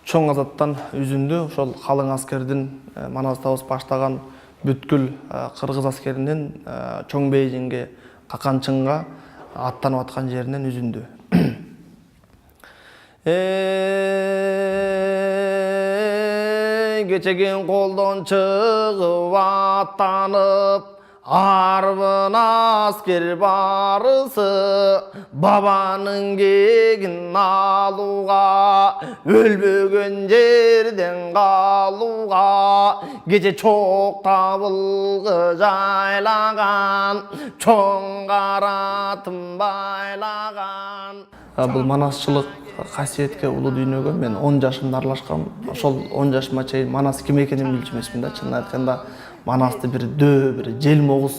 чоң азаттан үзүндү ошол калың аскердин Манастабыз баштаган бүткүл кыргыз аскеринин чоң бейжиңге каканчынга аттанып аткан жеринен үзүндү. Geçegen koldan çıkıp atlanıp Arvın asker barısı babanın gegin aluğa ölbögen yerden kaluğa gece çok tabılgı jaylagan çoң karatın baylagan. Бұл манасчылык касиетке улуу дүйнөгө мен 10 жашымда аралашкам. Ошол 10 жашыма чейин манас ким экенин билчү эмесмин да. Чынын айтканда манасты бир бир желмогуз,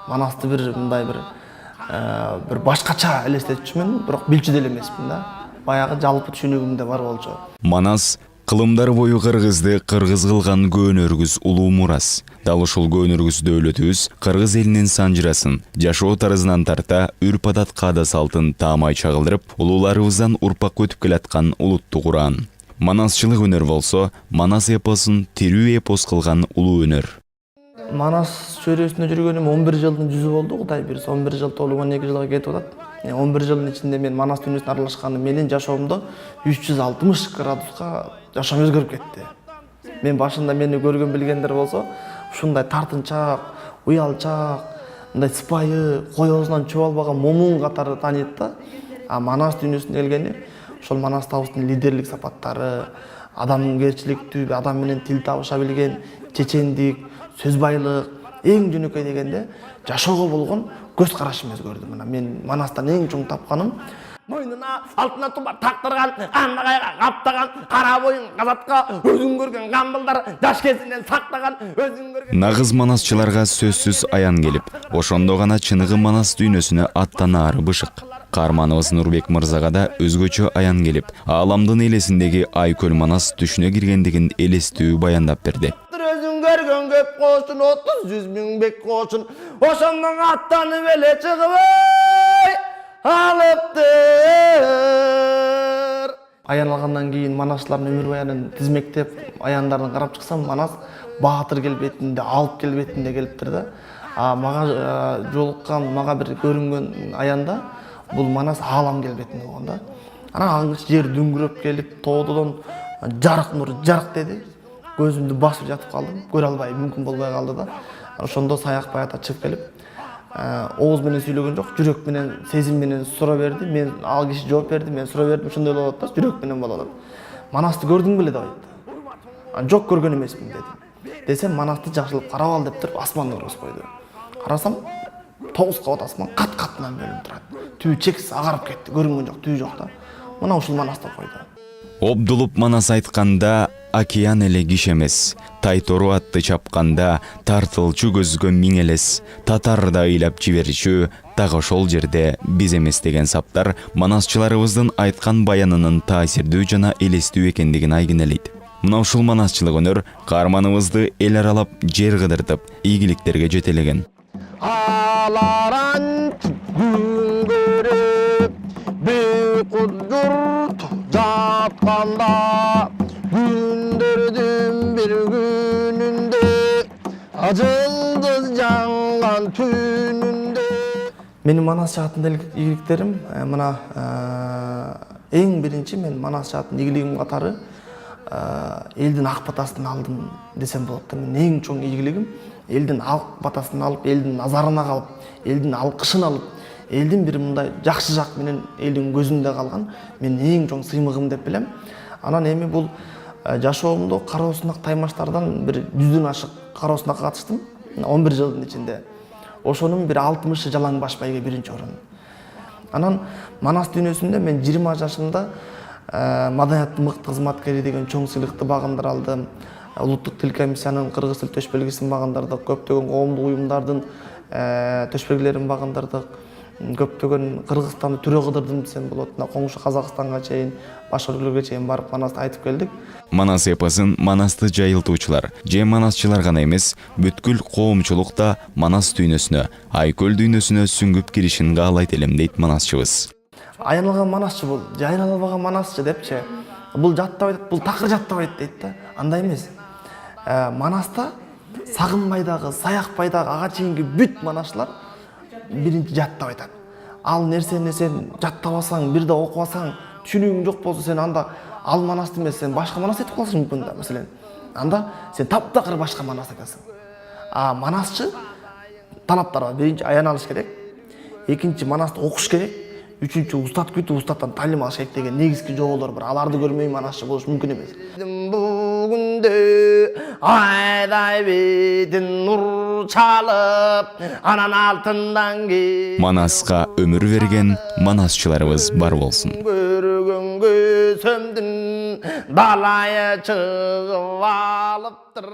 манасты бир мындай бир башкача элестетчүмүн, бирок билчү деле эмесмин да. Баягы жалпы түшүнүгүмдө бар болчу. Манас кылымдар бою кыргызды кыргыз кылган көөнөргүз улуу мурас. Дал ушул көөнөргүз дөөлөтүбүз кыргыз элинин санжырасын, жашоо тарызынан тарта үрп-адат каада салтын таамай чагылдырып, улууларыбыздан урпакка өтүп келаткан улуттук уран. Манасчылык өнөр болсо, манас эпосун тирүү эпос кылган улуу өнөр. Манас чөйрөсүндө жүргөнүм 11 жылдын жүзү болду, Кудай буйрса 11 жыл толуп 12 жылга кетип атат. 11 жылдын ичинде мен манас дүйнөсүнө аралашканым менин жашоомдо 360 градуска жашоом өзгөрүп кетти. Мен башында мени көргөн билгендер болсо, ушундай тартынчаак, уялчаак, мындай сыпайы, кой оозунан чөп албаган момун катары тааныйт да. А манас дүйнөсүнө келгени ошол Манастабыздын лидерлик сапаттары, адамгерчиликтүү, адам менен тил табыша билген, чечендик, сөз байлык, эң жөнөкөй дегенде жашоого болгон көз карашым өзгөрдү. Мына мен манастан эң чоң тапканым мойнуна алтына тумар тактырган, андагайга каптаган, кара боюн казатка өзүң көргөн камбылдар жаш кезинен сактаган, өзүң көргөн. Нагыз манасчыларга сөзсүз аян келип, ошондо гана чыныгы манас дүйнөсүнө аттанаары бышык. Каарманыбыз Нурбек мырзага да өзгөчө аян келип, ааламдын элесиндеги Айкөл манас түшүнө киргендигин элестүү баяндап берди. Өзүң көргөн көп кошун 30-100 миң бек кошун ошондон аттанып эле чыгып алыптыр. Аян алгандан кийин манасчылардын өмүр баянын тизмектеп, аяндарын карап чыксам, манас баатыр келбетинде, алып келбетинде келиптир да. Мага жолуккан, мага бир көрүнгөн аянда бул манас аалам келбетинде болгон да. Анан аңгыч жер дүңгүрөп келип, тоодон жарык нур жарык деди. Көзүмдү басып жатып калдым, көрө албай, мүмкүн болбой калды да. Ошондо саяк баята чыгып келип, ооз менен сүйлөгөн жок, жүрөк менен, сезим менен суроо берди. Мен ал киши жооп берди, мен суроо бердим, ошондой болуп атат, жүрөк менен болуп атат. Манасты көрдүң беле деп айтты. Жок, көргөн эмесмин дедим. Десем, манасты жакшылап карап ал деп туруп асманды көргөзүп койду. Карасам, 9 кабат асман кат менен бөлүнүп турат. Түү чексиз агарып кетти, көрүнгөн жок, түү жок да. Мына ушул манас деп койду. Обдулуп манас айтканда океан эле киши эмес, тайтору атты чапканда тартылчу көзгө миң элес, татарда ыйлап жиберчү так ошол жерде биз эмес деген саптар манасчыларыбыздын айткан баянынын таасирдүү жана элестүү экендигин айгинелейт. Мына ушул манасчылык өнөр каарманыбызды эл аралап жер кыдыртып, ийгиликтерге жетелеген. Аларан күн көрүп, бейкут журт жатканда, күндөрдүн бир күнүндө, ажылдыз жаңган түнүндө. Менин манас жаатында ийгиликтерим, мына эң биринчи мен манас жаатында ийгилигим катары элдин ак батасын алдым десем болот да. Мен эң чоң ийгилигим элдин ак батасын алып, элдин назарына калып, элдин алкышын алып, элдин бир мындай жакшы жак менен элдин көзүндө калган мен эң чоң сыймыгым деп билем. Анан эми бул жашоомдо кароо сунак таймаштардан бир 100дөн ашык кароо сунакка катыштым 11 жылдын ичинде. Ошонун бир 60-ы жалаң баш байге биринчи орун. Анан манас дүйнөсүндө мен 20 жашымда маданияттын мыкты кызматкери деген чоң сыйлыкты багындыра алдым. Улуттук тил комиссиянын кыргыз тил төш белгисин багындырдык, көптөгөн коомдук уюмдардын төш белгилерин багындырдык. Көптөгөн Кыргызстанды түрө кыдырдым десем болот. Коңшу Казакстанга чейин, башка өлкөлөргө чейин барып манасты айтып келдик. Манас эпосын манасты жайылтуучулар, же манасчылар гана эмес, бүткүл коомчулук да манас дүйнөсүнө, Айкөл дүйнөсүнө сүңгүп киришин каалайт элем дейт манасчыбыз. Аянылган манасчы бул, жайыла албаган манасчы депчи. бул жаттап айтат, бул такыр жаттап айтат дейт да. Андай эмес. Манаста Сагынбайдагы, Саякбайдагы ага чейинки бүт манашлар биринчи жаттап айтат. Ал нерсени сен жаттап алсаң, бирде окуп алсаң, түшүнүгүң жок болсо сен анда ал манасты эмес, сен башка манас айтып каласың мүмкүн да. Маселен, анда сен таптакыр башка манас айтасың. Манасчы талаптар бар. Биринчи аян алыш керек. Экинчи манасты окуш керек. Үчүнчү устат күтүп, устаттан талим алыш керек деген негизги жолдор бар. Аларды көрмөй манасчы болуш мүмкүн эмес. Бүгүндө айдай бедин нур чалып, анан алтындан ке. Манаска өмүр берген манасчыларыбыз бар болсун. Көргөнгө сөмдүн далайы чыгып алыптыр.